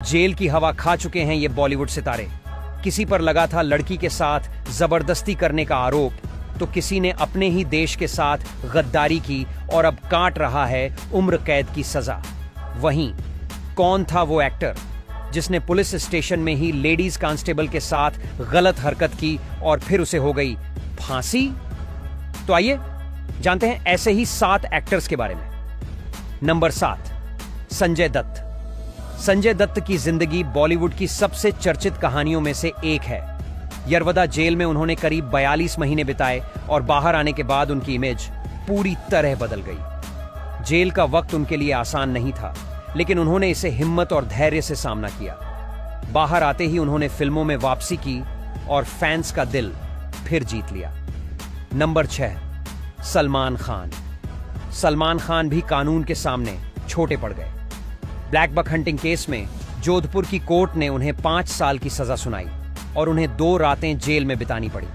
Jail की हवा खा चुके हैं ये बॉलीवुड सितारे। किसी पर लगा था लड़की के साथ जबरदस्ती करने का आरोप, तो किसी ने अपने ही देश के साथ गद्दारी की और अब काट रहा है उम्र कैद की सजा। वहीं कौन था वो एक्टर जिसने पुलिस स्टेशन में ही लेडीज कांस्टेबल के साथ गलत हरकत की और फिर उसे हो गई फांसी? तो आइए जानते हैं ऐसे ही 7 एक्टर्स के बारे में। नंबर 7, संजय दत्त। संजय दत्त की जिंदगी बॉलीवुड की सबसे चर्चित कहानियों में से एक है। यरवदा जेल में उन्होंने करीब 42 महीने बिताए और बाहर आने के बाद उनकी इमेज पूरी तरह बदल गई। जेल का वक्त उनके लिए आसान नहीं था, लेकिन उन्होंने इसे हिम्मत और धैर्य से सामना किया। बाहर आते ही उन्होंने फिल्मों में वापसी की और फैंस का दिल फिर जीत लिया। नंबर 6, सलमान खान। सलमान खान भी कानून के सामने छोटे पड़ गए। ब्लैक बक हंटिंग केस में जोधपुर की कोर्ट ने उन्हें 5 साल की सजा सुनाई और उन्हें 2 रातें जेल में बितानी पड़ी।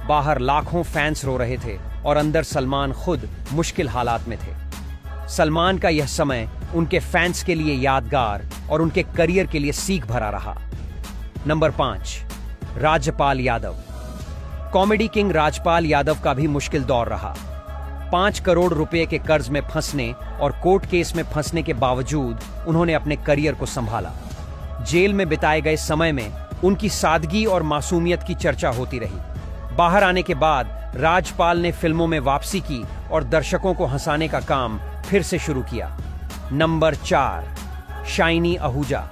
बाहर लाखों फैंस रो रहे थे और अंदर सलमान खुद मुश्किल हालात में थे। सलमान का यह समय उनके फैंस के लिए यादगार और उनके करियर के लिए सीख भरा रहा। Number 5, Rajpal Yadav. Comedy king Rajpal Yadav का भी मुश्किल दौर रहा। 5 करोड़ रुपए के कर्ज में फंसने और कोर्ट केस में फंसने के बावजूद उन्होंने अपने करियर को संभाला। जेल में बिताए गए समय में उनकी सादगी और मासूमियत की चर्चा होती रही। बाहर आने के बाद राजपाल ने फिल्मों में वापसी की और दर्शकों को हंसाने का काम फिर से शुरू किया। Number 4, shiny Ahuja.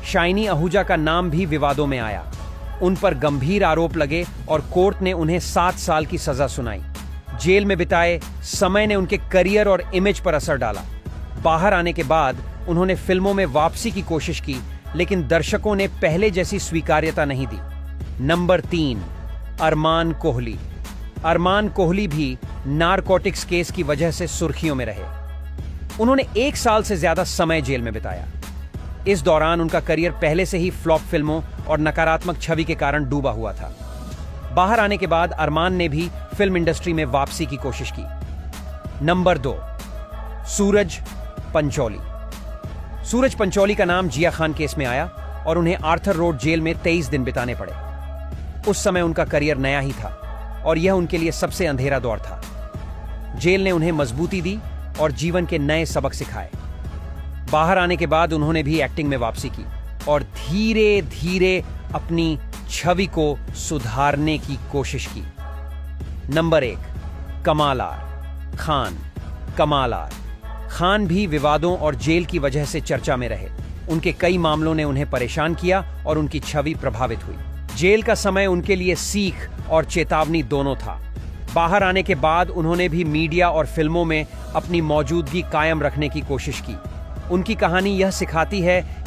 Shiny Ahuja का नाम भी विवादों में आया। उन पर गंभीर आरोप लगे और कोर्ट ने उन्हें 7 साल की सजा सुनाई। जेल में बिताए समय ने उनके करियर और इमेज पर असर डाला। बाहर आने के बाद उन्होंने फिल्मों में वापसी की कोशिश की, लेकिन दर्शकों ने पहले जैसी स्वीकार्यता नहीं दी। नंबर 3, अरमान कोहली। अरमान कोहली भी नारकोटिक्स केस की वजह से सुर्खियों में रहे। उन्होंने 1 साल से ज्यादा समय जेल में बिताया। इस दौरान उनका करियर पहले से ही फ्लॉप फिल्मों और नकारात्मक छवि के कारण डूबा हुआ था। बाहर आने के बाद अरमान ने भी फिल्म इंडस्ट्री में वापसी की कोशिश की। नंबर 2, सूरज पंचोली। सूरज पंचोली का नाम जिया खान केस में आया और उन्हें आर्थर रोड जेल में 23 दिन बिताने पड़े। उस समय उनका करियर नया ही था और यह उनके लिए सबसे अंधेरा दौर था। जेल ने उन्हें मजबूती दी और जीवन के नए सबक सिखाए। बाहर आने के बाद उन्होंने भी एक्टिंग में वापसी की और धीरे धीरे अपनी छवि को सुधारने की कोशिश की। नंबर 1, कमाल आर खान। कमाल आर खान भी विवादों और जेल की वजह से चर्चा में रहे। उनके कई मामलों ने उन्हें परेशान किया और उनकी छवि प्रभावित हुई। जेल का समय उनके लिए सीख और चेतावनी दोनों था। बाहर आने के बाद उन्होंने भी मीडिया और फिल्मों में अपनी मौजूदगी कायम रखने की कोशिश की। उनकी कहानी यह सिखाती है